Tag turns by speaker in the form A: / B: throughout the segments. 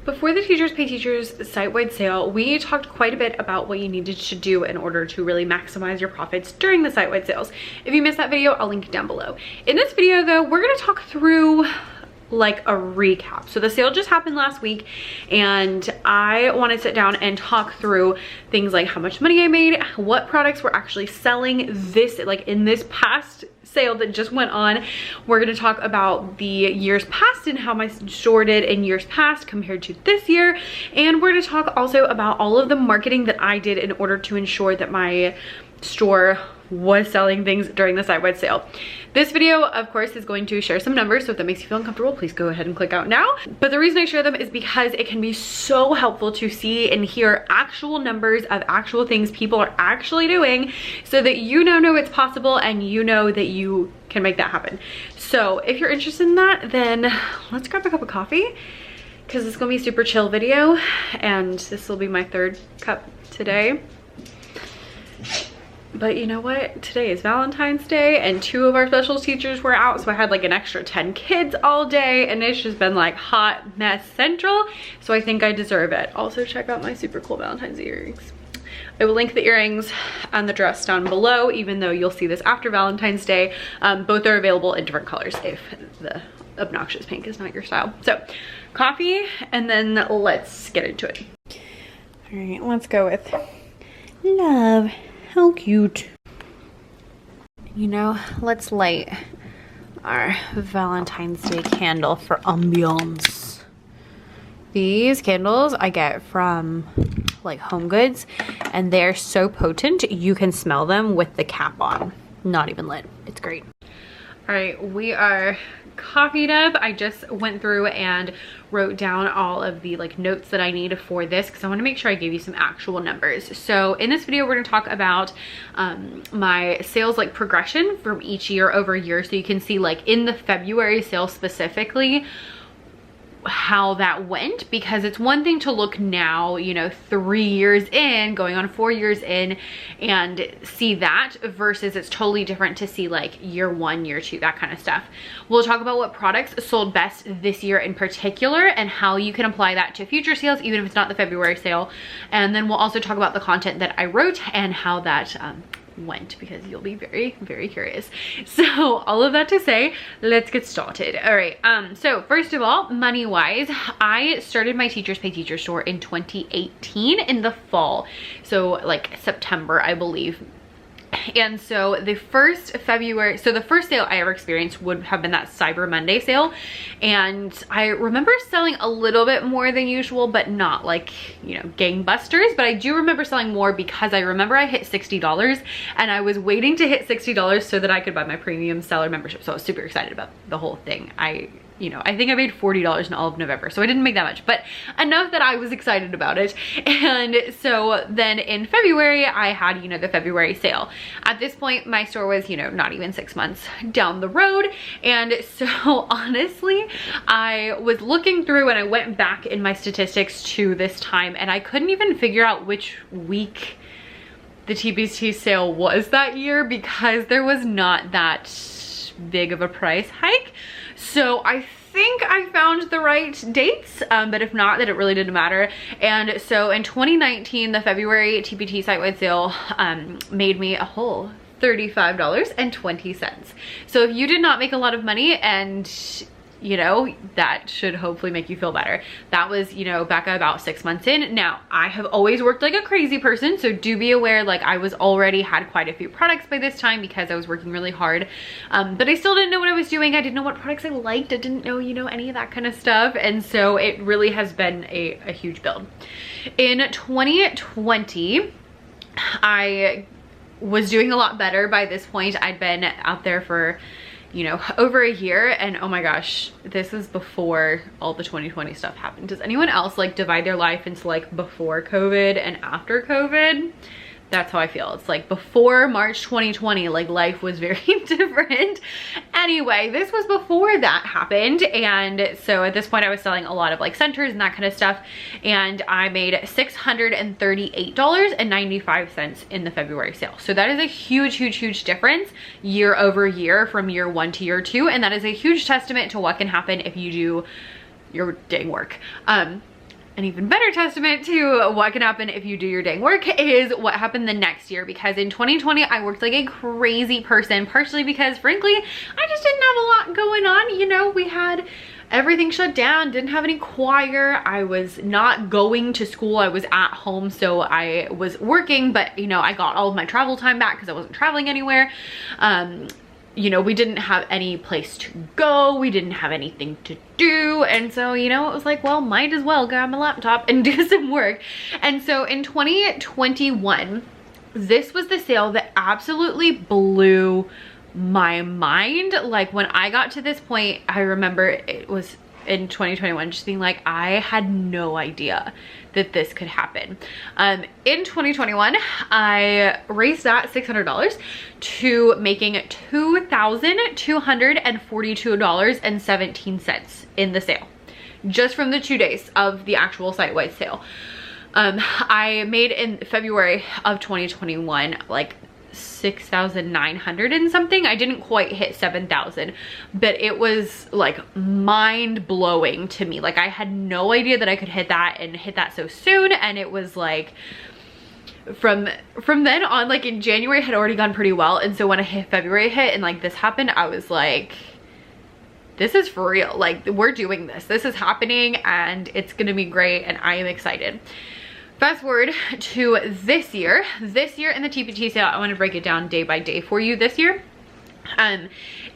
A: Before the Teachers Pay Teachers site-wide sale, we talked quite a bit about what you needed to do in order to really maximize your profits during the site-wide sales. If you missed that video, I'll link it down below. In this video though, we're gonna talk through like a recap. So the sale just happened last week and I want to sit down and talk through things like how much money I made, what products were actually selling this, like in this past sale that just went on. We're going to talk about the years past and how my store did in years past compared to this year. And we're going to talk also about all of the marketing that I did in order to ensure that my store was selling things during the site-wide sale. This video, of course, is going to share some numbers, so if that makes you feel uncomfortable, please go ahead and click out now. But the reason I share them is because it can be so helpful to see and hear actual numbers of actual things people are actually doing so that you now know it's possible and you know that you can make that happen. So if you're interested in that, then let's grab a cup of coffee because it's gonna be a super chill video and this will be my third cup today. But you know what? Today is Valentine's Day and 2 of our special teachers were out, so I had like an extra 10 kids all day and it's just been like hot mess central, so I think I deserve it. Also check out my super cool Valentine's earrings. I will link the earrings and the dress down below, even though you'll see this after Valentine's Day. Both are available in different colors if the obnoxious pink is not your style. So coffee and then let's get into it. All right, let's go with love. How cute. You know, let's light our Valentine's Day candle for ambiance. These candles I get from like Home Goods and they're so potent you can smell them with the cap on, not even lit. It's great. All right, we are coffeeed up. I just went through and wrote down all of the like notes that I need for this because I want to make sure I gave you some actual numbers. So in this video, we're going to talk about my sales like progression from each year over year. So you can see like in the February sale specifically, how that went, because it's one thing to look now, you know, 3 years in, going on 4 years in and see that versus it's totally different to see like year 1, year 2, that kind of stuff. We'll talk about what products sold best this year in particular and how you can apply that to future sales, even if it's not the February sale. And then we'll also talk about the content that I wrote and how that went, because you'll be very, very curious. So all of that to say, let's get started. All right, so first of all, money wise, I started my Teachers Pay Teachers store in 2018 in the fall, so like September, I believe. And so the first sale I ever experienced would have been that Cyber Monday sale. And I remember selling a little bit more than usual, but not like, you know, gangbusters. But I do remember selling more because I remember I hit $60 and I was waiting to hit $60 so that I could buy my premium seller membership. So I was super excited about the whole thing. You know, I think I made $40 in all of November, so I didn't make that much, but enough that I was excited about it. And so then in February, I had, you know, the February sale. At this point, my store was, you know, not even 6 months down the road. And so honestly, I was looking through and I went back in my statistics to this time and I couldn't even figure out which week the TBT sale was that year because there was not that big of a price hike. So I think I found the right dates, but if not, then it really didn't matter. And so in 2019, the February TPT site-wide sale made me a whole $35.20. So if you did not make a lot of money, and you know, that should hopefully make you feel better. That was, you know, Becca about 6 months in. Now, I have always worked like a crazy person, so do be aware, like I was already had quite a few products by this time because I was working really hard. But I still didn't know what I was doing. I didn't know what products I liked. I didn't know, you know, any of that kind of stuff. And so it really has been a huge build. In 2020, I was doing a lot better by this point. I'd been out there for, you know, over a year, and oh my gosh, this is before all the 2020 stuff happened. Does anyone else like divide their life into like before COVID and after COVID? That's how I feel. It's like before March 2020, like life was very different. Anyway, this was before that happened. And so at this point I was selling a lot of like centers and that kind of stuff. And I made $638.95 in the February sale. So that is a huge, huge, huge difference year over year from year 1 to year 2. And that is a huge testament to what can happen if you do your dang work. an even better testament to what can happen if you do your dang work is what happened the next year, because in 2020 I worked like a crazy person, partially because frankly I just didn't have a lot going on. You know, we had everything shut down, didn't have any choir, I was not going to school, I was at home, so I was working, but you know, I got all of my travel time back because I wasn't traveling anywhere. You know, we didn't have any place to go, we didn't have anything to do, and so, you know, it was like, well, might as well grab my laptop and do some work. And so in 2021, this was the sale that absolutely blew my mind. Like, when I got to this point, I remember it was in 2021 just being like, I had no idea that this could happen. In 2021 I raised that $600 to making $2,242.17 in the sale, just from the 2 days of the actual site-wide sale. I made in February of 2021 like 6,900 and something. I didn't quite hit 7,000, but it was like mind-blowing to me. Like, I had no idea that I could hit that and hit that so soon. And it was like, from then on, like in January had already gone pretty well, and so when February hit and like this happened, I was like, this is for real. Like, we're doing this is happening, and it's gonna be great, and I am excited. Fast forward to this year in the TPT sale. I want to break it down day by day for you this year. On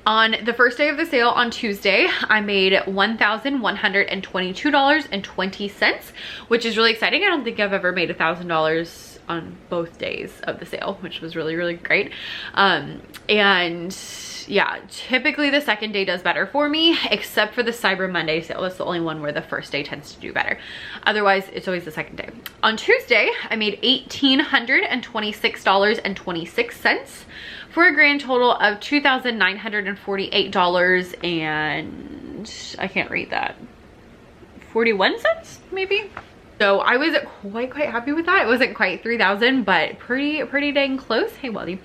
A: the first day of the sale on Tuesday, I made $1,122.20, which is really exciting. I don't think I've ever made $1,000 on both days of the sale, which was really, really great. And yeah, typically the second day does better for me, except for the Cyber Monday sale. That's the only one where the first day tends to do better. Otherwise, it's always the second day. On Tuesday, I made $1,826.26 for a grand total of $2,948 and I can't read that, 41 cents maybe. So I was quite happy with that. It wasn't quite 3,000, but pretty dang close. Hey, Wally.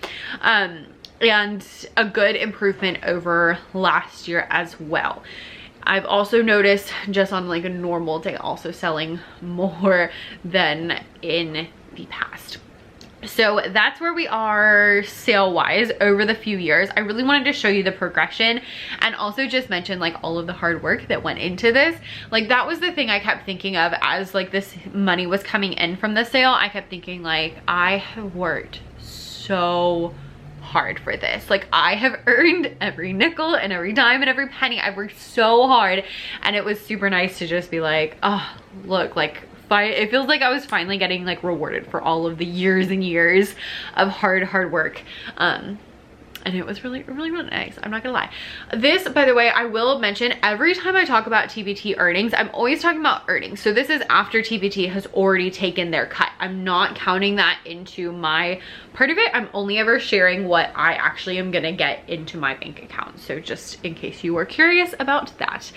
A: And a good improvement over last year as well. I've also noticed, just on like a normal day, also selling more than in the past. So that's where we are sale wise over the few years. I really wanted to show you the progression and also just mention like all of the hard work that went into this. Like, that was the thing I kept thinking of as like this money was coming in from the sale. I kept thinking like, I have worked so hard for this. Like, I have earned every nickel and every dime and every penny. I've worked so hard, and it was super nice to just be like, oh, look, like, it feels like I was finally getting like rewarded for all of the years and years of hard work. And it was really nice. I'm not gonna lie. This, by the way, I will mention, every time I talk about TPT earnings, I'm always talking about earnings. So this is after TPT has already taken their cut. I'm not counting that into my part of it. I'm only ever sharing what I actually am gonna get into my bank account. So just in case you were curious about that.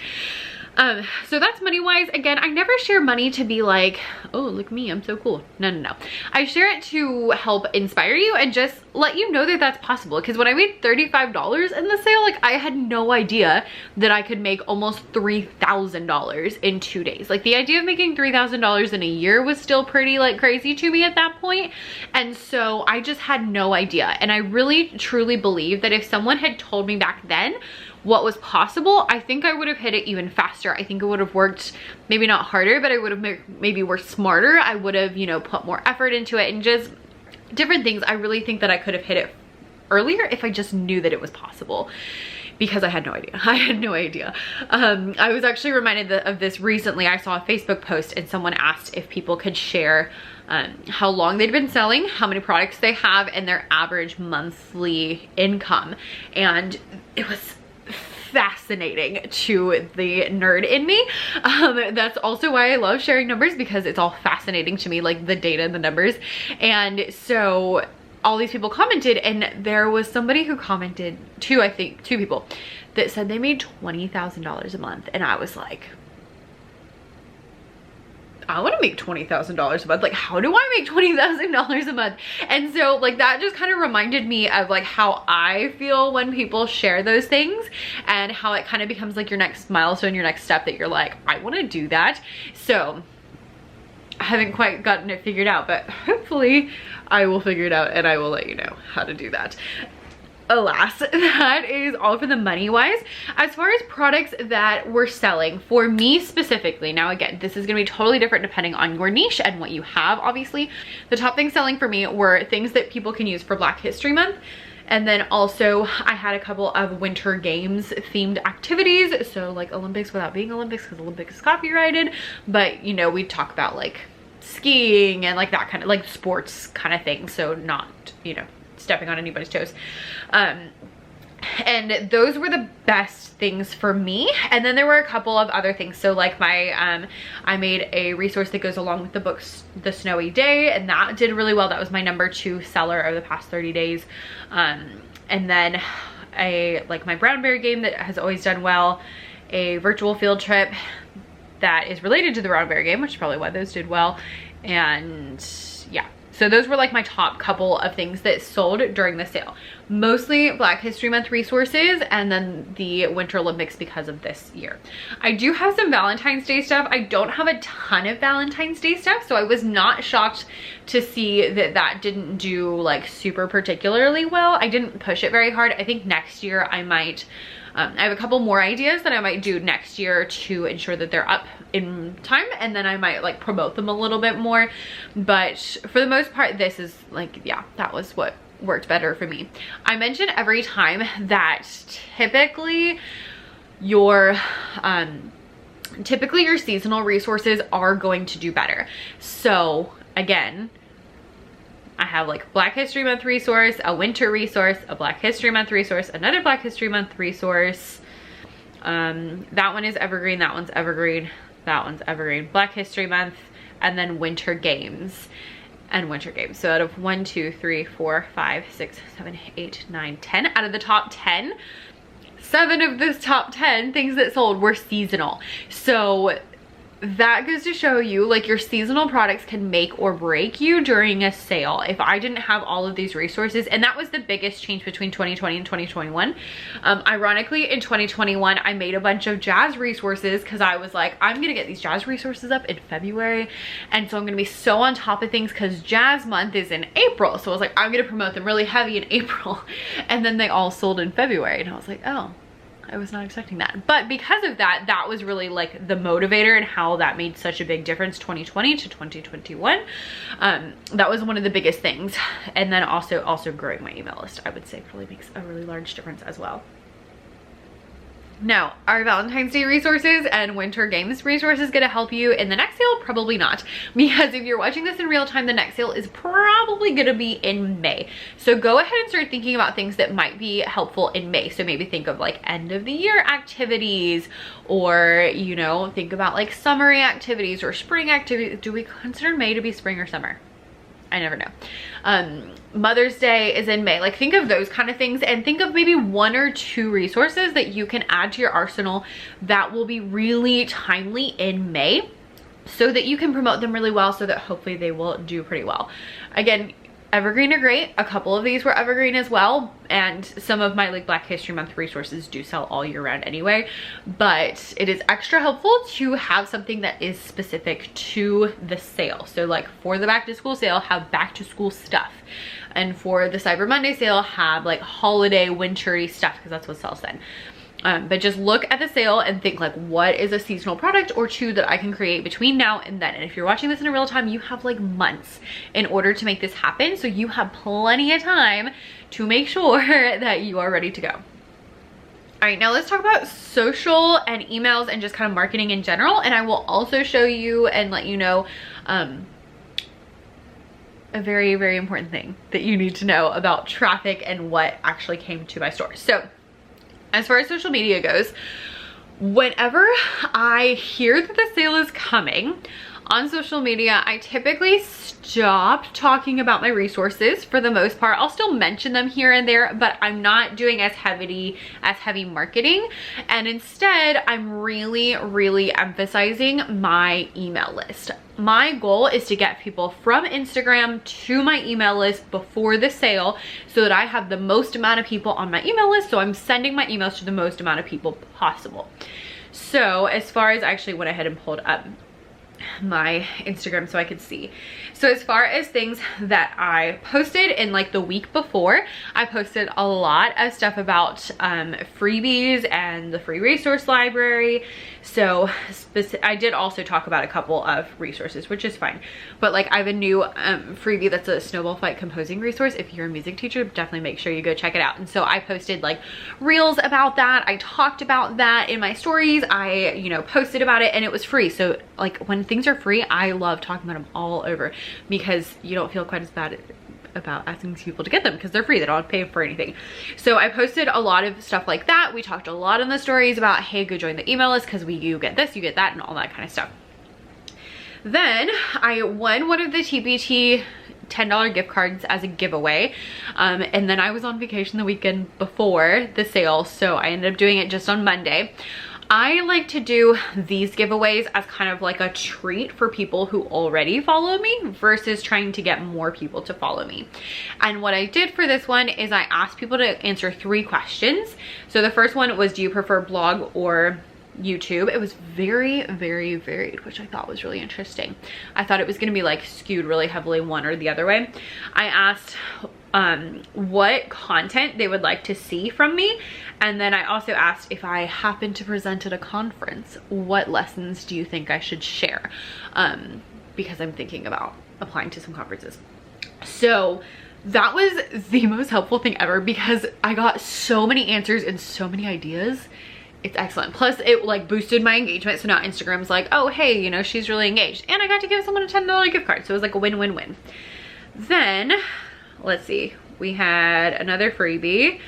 A: So that's money wise. Again, I never share money to be like, oh, look me, I'm so cool. No. I share it to help inspire you and just let you know that that's possible. Because when I made $35 in the sale, like, I had no idea that I could make almost $3,000 in 2 days. Like, the idea of making $3,000 in a year was still pretty like crazy to me at that point. And so I just had no idea. And I really truly believe that if someone had told me back then what was possible, I think I would have hit it even faster. I think it would have worked, maybe not harder, but I would have maybe worked smarter. I would have, you know, put more effort into it and just different things. I really think that I could have hit it earlier if I just knew that it was possible, because I had no idea. I had no idea. I was actually reminded of this recently. I saw a Facebook post and someone asked if people could share how long they'd been selling, how many products they have, and their average monthly income. And it was fascinating to the nerd in me. That's also why I love sharing numbers, because it's all fascinating to me, like the data and the numbers. And so all these people commented, and there was somebody who commented, two people, that said they made $20,000 a month. And I was like, I want to make $20,000 a month. Like, how do I make $20,000 a month? And so like that just kind of reminded me of like how I feel when people share those things, and how it kind of becomes like your next milestone, your next step, that you're like, I want to do that. So haven't quite gotten it figured out, but hopefully I will figure it out and I will let you know how to do that. Alas, that is all for the money wise. As far as products that we're selling for me specifically, now again, this is gonna be totally different depending on your niche and what you have, obviously. The top things selling for me were things that people can use for Black History Month. And then also I had a couple of winter games themed activities. So like Olympics without being Olympics, because Olympics is copyrighted. But you know, we talk about like skiing and like that kind of like sports kind of thing. So not, you know, stepping on anybody's toes. And those were the best things for me. And then there were a couple of other things. So like my, I made a resource that goes along with the books, The Snowy Day, and that did really well. That was my #2 seller over the past 30 days. And then like my brown berry game that has always done well, a virtual field trip that is related to the brown berry game, which is probably why those did well. And yeah. So those were like my top couple of things that sold during the sale. Mostly Black History Month resources and then the Winter Olympics because of this year. I do have some Valentine's Day stuff. I don't have a ton of Valentine's Day stuff, so I was not shocked to see that that didn't do like super particularly well. I didn't push it very hard. I think next year I might I have a couple more ideas that I might do next year to ensure that they're up in time, and then I might like promote them a little bit more. But for the most part, this is like, yeah, that was what worked better for me. I mention every time that typically your seasonal resources are going to do better. So again, I have like Black History Month resource, a winter resource, a Black History Month resource, another Black History Month resource. That one is evergreen, that one's evergreen, that one's evergreen. Black History Month, and then winter games and winter games. So out of 1, 2, 3, 4, 5, 6, 7, 8, 9, 10, out of the top 10, 7 of those top 10 things that sold were seasonal. So that goes to show you like your seasonal products can make or break you during a sale. If I didn't have all of these resources, and that was the biggest change between 2020 and 2021. Ironically, in 2021, I made a bunch of jazz resources because I was like, I'm gonna get these jazz resources up in February, and so I'm gonna be so on top of things because Jazz Month is in April. So I was like, I'm gonna promote them really heavy in April, and then they all sold in February, and I was like, oh, I was not expecting that. But because of that, that was really like the motivator and how that made such a big difference 2020 to 2021. That was one of the biggest things. And then also growing my email list, I would say, probably makes a really large difference as well. Now, are Valentine's Day resources and winter games resources gonna help you in the next sale? Probably not, because if you're watching this in real time, the next sale is probably gonna be in May. So go ahead and start thinking about things that might be helpful in May. So maybe think of like end of the year activities, or, you know, think about like summery activities or spring activities. Do we consider May to be spring or summer? I never know. Mother's Day is in May. Like, think of those kind of things, and think of maybe 1 or 2 resources that you can add to your arsenal that will be really timely in May, so that you can promote them really well, so that hopefully they will do pretty well. Again, evergreen are great. A couple of these were evergreen as well, and some of my like Black History Month resources do sell all year round anyway, but it is extra helpful to have something that is specific to the sale. So like for the back to school sale, have back to school stuff, and for the Cyber Monday sale, have like holiday wintry stuff, because that's what sells then. But just look at the sale and think like, what is a seasonal product or 2 that I can create between now and then? And if you're watching this in real time, you have like months in order to make this happen. So you have plenty of time to make sure that you are ready to go. All right, now let's talk about social and emails and just kind of marketing in general. And I will also show you and let you know a very, very important thing that you need to know about traffic and what actually came to my store. So as far as social media goes, whenever I hear that the sale is coming on social media, I typically stop talking about my resources for the most part. I'll still mention them here and there, but I'm not doing as heavy marketing. And instead, I'm really, really emphasizing my email list. My goal is to get people from Instagram to my email list before the sale, so that I have the most amount of people on my email list. So I'm sending my emails to the most amount of people possible. So as far as, I actually went ahead and pulled up my Instagram so I could see. So as far as things that I posted in like the week before, I posted a lot of stuff about freebies and the free resource library. So I did also talk about a couple of resources, which is fine. But like I have a new freebie that's a snowball fight composing resource. If you're a music teacher, definitely make sure you go check it out. And so I posted like reels about that. I talked about that in my stories. I, you know, posted about it and it was free. So like when things are free, I love talking about them all over because you don't feel quite as bad about asking people to get them because they're free. They don't have to pay for anything. So I posted a lot of stuff like that. We talked a lot in the stories about, hey, go join the email list because you get this, you get that, and all that kind of stuff. Then I won one of the TPT $10 gift cards as a giveaway. And then I was on vacation the weekend before the sale, so I ended up doing it just on Monday. I like to do these giveaways as kind of like a treat for people who already follow me versus trying to get more people to follow me. And what I did for this one is I asked people to answer 3 questions. So the first one was, do you prefer blog or YouTube? It was very, very varied, which I thought was really interesting. I thought it was gonna be like skewed really heavily one or the other way. I asked what content they would like to see from me. And then I also asked, if I happen to present at a conference, what lessons do you think I should share? Because I'm thinking about applying to some conferences. So that was the most helpful thing ever because I got so many answers and so many ideas. It's excellent. Plus it like boosted my engagement. So now Instagram's like, oh, hey, you know, she's really engaged. And I got to give someone a $10 gift card. So it was like a win-win-win. Then let's see, we had another freebie.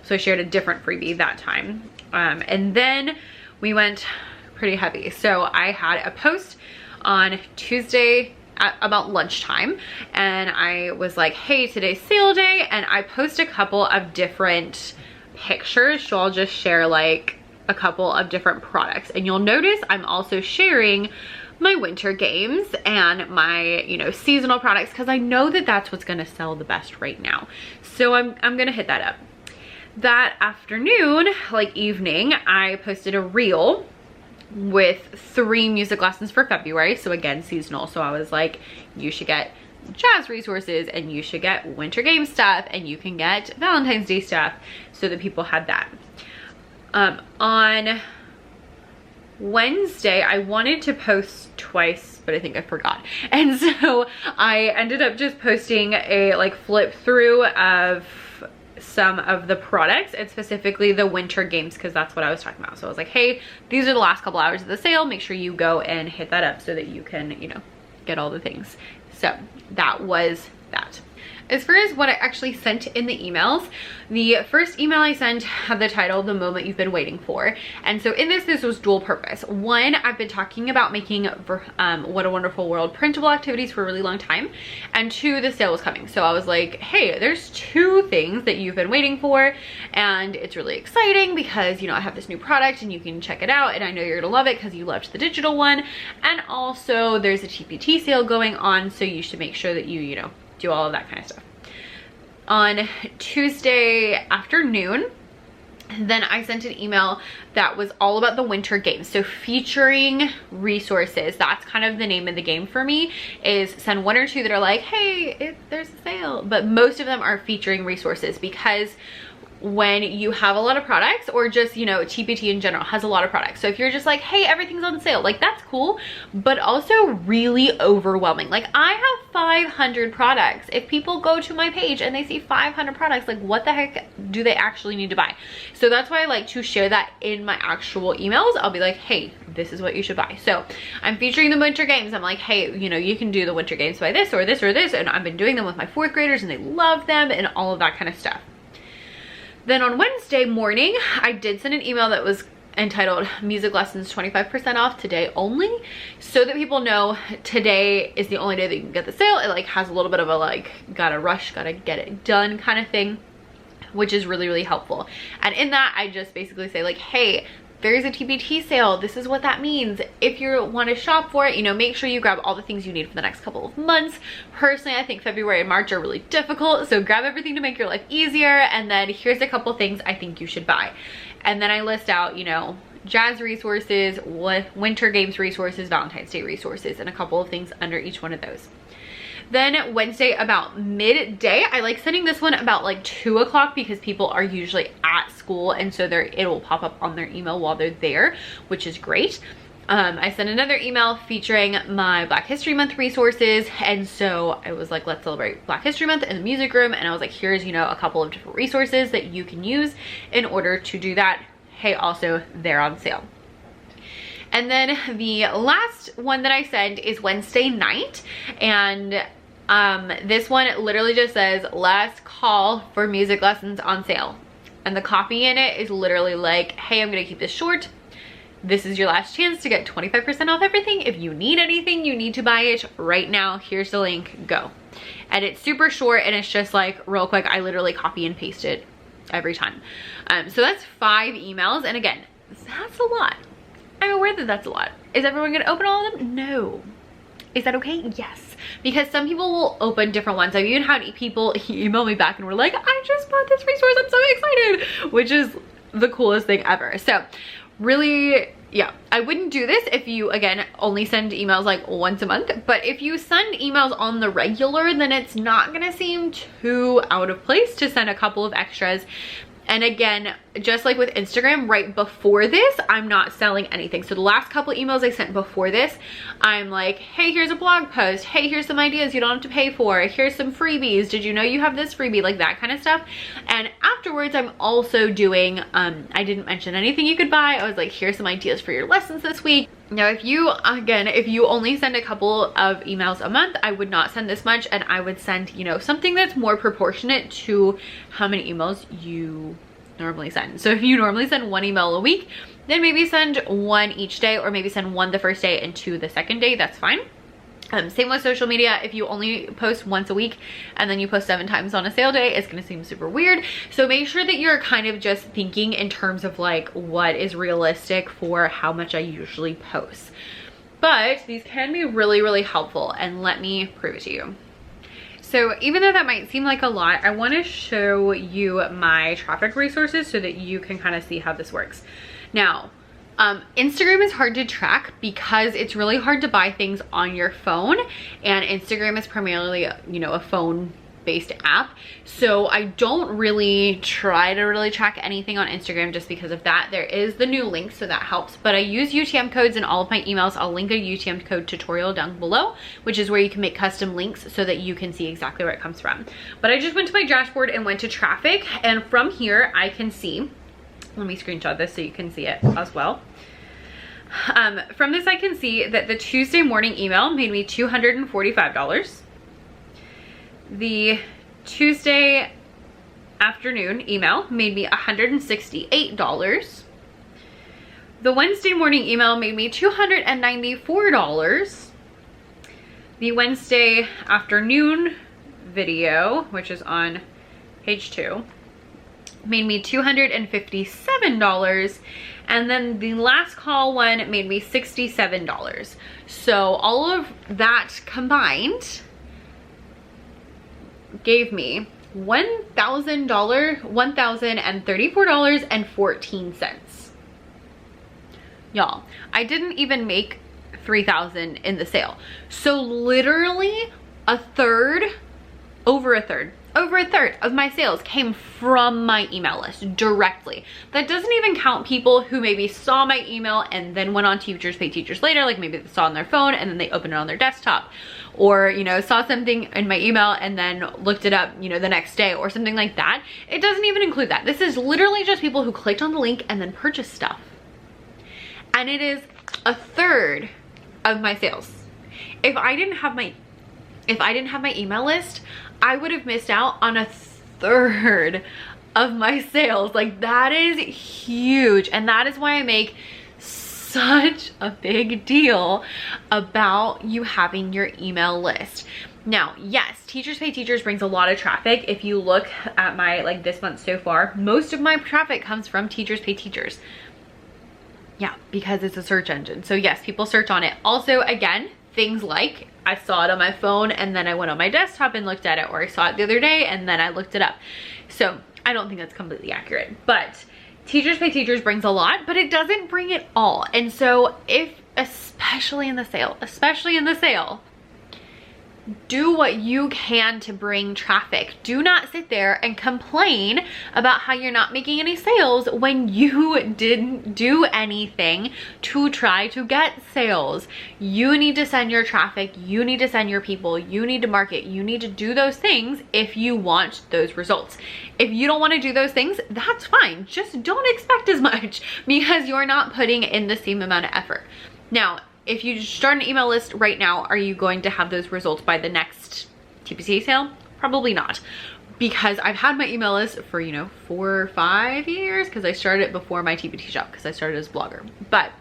A: So I shared a different freebie that time. And then we went pretty heavy. So I had a post on Tuesday at about lunchtime and I was like, hey, today's sale day. And I post a couple of different pictures. So I'll just share like a couple of different products. And you'll notice I'm also sharing my winter games and my, you know, seasonal products because I know that that's what's going to sell the best right now. So I'm going to hit that up. That afternoon, like evening, I posted a reel with 3 music lessons for February. So again, seasonal. So I was like, you should get jazz resources and you should get winter game stuff and you can get Valentine's Day stuff. So that people had that. On Wednesday, I wanted to post twice, but I think I forgot. And so I ended up just posting a like flip through of some of the products and specifically the winter games because that's what I was talking about. So I was like, hey, these are the last couple hours of the sale. Make sure you go and hit that up so that you can, you know, get all the things. So that was that. As far as what I actually sent in the emails, the first email I sent had the title, The Moment You've Been Waiting For. And so in this was dual purpose. One, I've been talking about making What a Wonderful World printable activities for a really long time. And 2, the sale was coming. So I was like, hey, there's 2 things that you've been waiting for. And it's really exciting because, you know, I have this new product and you can check it out. And I know you're gonna love it because you loved the digital one. And also there's a TPT sale going on. So you should make sure that you know, do all of that kind of stuff. On Tuesday afternoon, then I sent an email that was all about the winter games. So featuring resources, that's kind of the name of the game for me, is send 1 or 2 that are like, hey, there's a sale. But most of them are featuring resources because when you have a lot of products or just, you know, TPT in general has a lot of products. So if you're just like, hey, everything's on sale, like that's cool, but also really overwhelming. Like I have 500 products. If people go to my page and they see 500 products, like what the heck do they actually need to buy? So that's why I like to share that in my actual emails. I'll be like, hey, this is what you should buy. So I'm featuring the winter games. I'm like, hey, you know, you can do the winter games by this or this or this. And I've been doing them with my 4th graders and they love them and all of that kind of stuff. Then on Wednesday morning, I did send an email that was entitled Music Lessons 25% off today only, so that people know today is the only day that you can get the sale. It like has a little bit of a like, gotta rush, gotta get it done kind of thing, which is really, really helpful. And in that, I just basically say like, hey, there's a TPT sale. This is what that means. If you want to shop for it, you know, make sure you grab all the things you need for the next couple of months. Personally, I think February and March are really difficult. So grab everything to make your life easier. And then here's a couple things I think you should buy. And then I list out, you know, jazz resources, winter games resources, Valentine's Day resources, and a couple of things under each one of those. Then Wednesday about midday, I like sending this one about like 2 o'clock because people are usually at school, and so it will pop up on their email while they're there, which is great. I sent another email featuring my Black History Month resources, and so I was like, let's celebrate Black History Month in the music room, and I was like, here's, you know, a couple of different resources that you can use in order to do that. Hey, also they're on sale. And then the last one that I send is Wednesday night, and this one literally just says last call for music lessons on sale, and the copy in it is literally like, hey, I'm gonna keep this short. This is your last chance to get 25% off everything. If you need anything, you need to buy it right now. Here's the link, go. And it's super short, and it's just like real quick. I literally copy and paste it every time. So that's 5 emails, and again, that's a lot. I'm aware that that's a lot. Is everyone gonna open all of them? No. Is that okay? Yes. Because some people will open different ones. I've even had people email me back and were like, I just bought this resource, I'm so excited, which is the coolest thing ever. So really, yeah, I wouldn't do this if you, again, only send emails like once a month. But if you send emails on the regular, then it's not gonna seem too out of place to send a couple of extras. And again, just like with Instagram, right before this, I'm not selling anything. So the last couple emails I sent before this, I'm like, hey, here's a blog post. Hey, here's some ideas you don't have to pay for. Here's some freebies. Did you know you have this freebie? Like that kind of stuff. And afterwards, I'm also doing, I didn't mention anything you could buy. I was like, here's some ideas for your lessons this week. Now, if you only send a couple of emails a month, I would not send this much, and I would send, you know, something that's more proportionate to how many emails you normally send. So if you normally send 1 email a week, then maybe send 1 each day, or maybe send 1 the first day and 2 the second day. That's fine. Same with social media. If you only post once a week and then you post 7 times on a sale day, it's gonna seem super weird. So make sure that you're kind of just thinking in terms of like what is realistic for how much I usually post. But these can be really, really helpful, and let me prove it to you. So even though that might seem like a lot, I want to show you my traffic resources so that you can kind of see how this works. Now, Instagram is hard to track because it's really hard to buy things on your phone, and Instagram is primarily, you know, a phone-based app. So I don't really try to really track anything on Instagram just because of that. There is the new link, so that helps, but I use UTM codes in all of my emails. I'll link a UTM code tutorial down below, which is where you can make custom links so that you can see exactly where it comes from. But I just went to my dashboard and went to traffic, and from here I can see, let me screenshot this so you can see it as well. From this I can see that the Tuesday morning email made me $245. The Tuesday afternoon email made me $168. The Wednesday morning email made me $294. The Wednesday afternoon video, which is on page 2, made me $257, and then the last call one made me $67. So all of that combined gave me $1,034.14. Y'all, I didn't even make $3,000 in the sale. So literally over a third of my sales came from my email list directly. That doesn't even count people who maybe saw my email and then went on to Teachers Pay Teachers later, like maybe they saw it on their phone and then they opened it on their desktop, or, you know, saw something in my email and then looked it up, you know, the next day or something like that. It doesn't even include that. This is literally just people who clicked on the link and then purchased stuff. And it is a third of my sales. If I didn't have my email list, I would have missed out on a third of my sales. Like, that is huge. And that is why I make such a big deal about you having your email list. Now, yes, Teachers Pay Teachers brings a lot of traffic. If you look at my, like, this month so far, most of my traffic comes from Teachers Pay Teachers. Yeah, because it's a search engine. So yes, people search on it. Also, again, things like I saw it on my phone and then I went on my desktop and looked at it, or I saw it the other day and then I looked it up. So I don't think that's completely accurate, but Teachers Pay Teachers brings a lot, but it doesn't bring it all. And so especially in the sale, do what you can to bring traffic. Do not sit there and complain about how you're not making any sales when you didn't do anything to try to get sales. You need to send your traffic, you need to send your people, you need to market, you need to do those things if you want those results. If you don't want to do those things, that's fine. Just don't expect as much because you're not putting in the same amount of effort. Now, if you start an email list right now, are you going to have those results by the next TPT sale? Probably not, because I've had my email list for, you know, 4 or 5 years, because I started it before my TPT shop, because I started as a blogger. But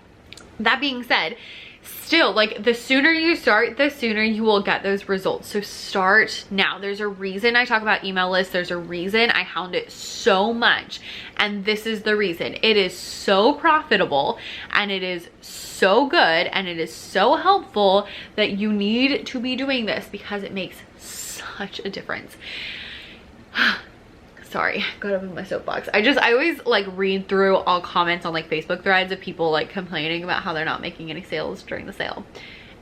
A: that being said, still, like, the sooner you start, the sooner you will get those results. So start now. There's a reason I talk about email lists. There's a reason I hound it so much. And this is the reason. It is so profitable, and it is so good, and it is so helpful that you need to be doing this because it makes such a difference. Sorry, got up in my soapbox. I always like read through all comments on like Facebook threads of people like complaining about how they're not making any sales during the sale.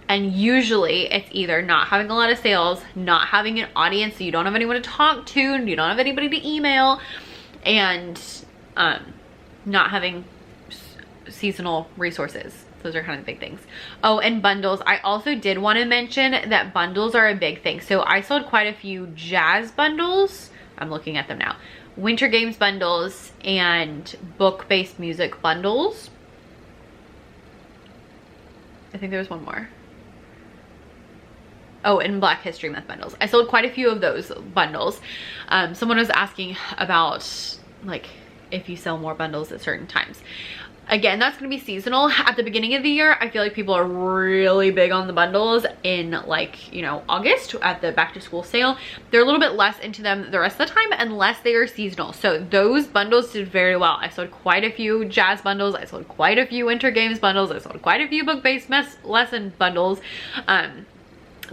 A: And usually it's either not having a lot of sales, not having an audience, so you don't have anyone to talk to, and you don't have anybody to email, and not having seasonal resources. Those are kind of the big things. Oh, and bundles. I also did want to mention that bundles are a big thing. So I sold quite a few jazz bundles. I'm looking at them now. Winter Games bundles and book-based music bundles. I think there was one more. Oh, and Black History Month bundles. I sold quite a few of those bundles. Someone was asking about like if you sell more bundles at certain times. Again, that's going to be seasonal. At the beginning of the year, I feel like people are really big on the bundles in like, you know, August at the back to school sale. They're a little bit less into them the rest of the time unless they are seasonal. So those bundles did very well. I sold quite a few jazz bundles. I sold quite a few Winter Games bundles. I sold quite a few book-based lesson bundles.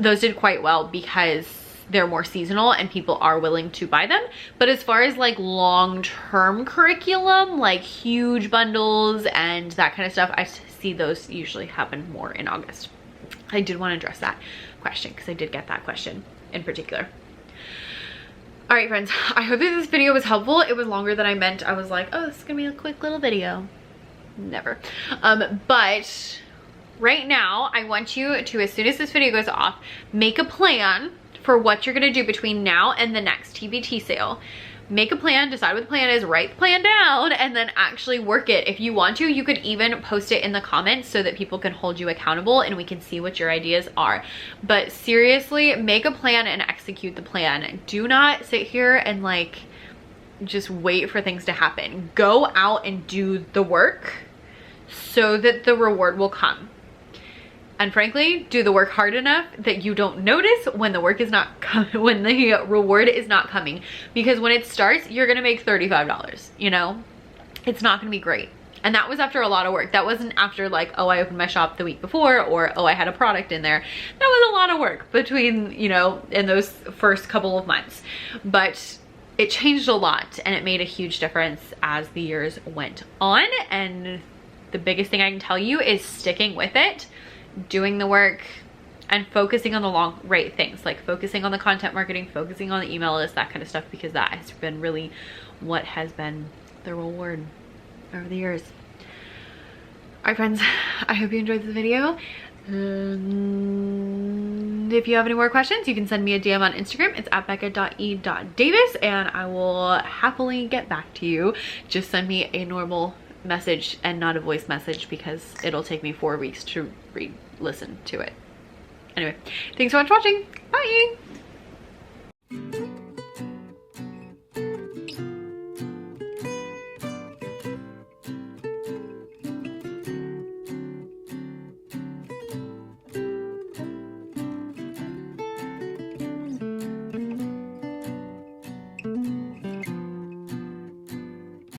A: Those did quite well because they're more seasonal and people are willing to buy them. But as far as like long-term curriculum, like huge bundles and that kind of stuff, I see those usually happen more in August. I did want to address that question because I did get that question in particular. All right, friends, I hope that this video was helpful. It was longer than I meant. I was like, oh, this is gonna be a quick little video. Never. But right now, I want you to, as soon as this video goes off, make a plan for what you're gonna do between now and the next TBT sale. Make a plan, decide what the plan is, write the plan down, and then actually work it. If you want to, you could even post it in the comments so that people can hold you accountable and we can see what your ideas are. But seriously, make a plan and execute the plan. Do not sit here and like just wait for things to happen. Go out and do the work so that the reward will come. And frankly, do the work hard enough that you don't notice when the work is not when the reward is not coming. Because when it starts, you're gonna make $35, you know? It's not gonna be great. And that was after a lot of work. That wasn't after like, oh, I opened my shop the week before, or oh, I had a product in there. That was a lot of work between, you know, in those first couple of months. But it changed a lot and it made a huge difference as the years went on. And the biggest thing I can tell you is sticking with it, doing the work, and focusing on the right things, like focusing on the content marketing, focusing on the email list, that kind of stuff, because that has been really what has been the reward over the years. All right, friends, I hope you enjoyed this video. If you have any more questions, you can send me a DM on Instagram. It's at becca.e.davis, and I will happily get back to you. Just send me a normal message and not a voice message because it'll take me 4 weeks to listen to it. Anyway, thanks so much for watching. Bye.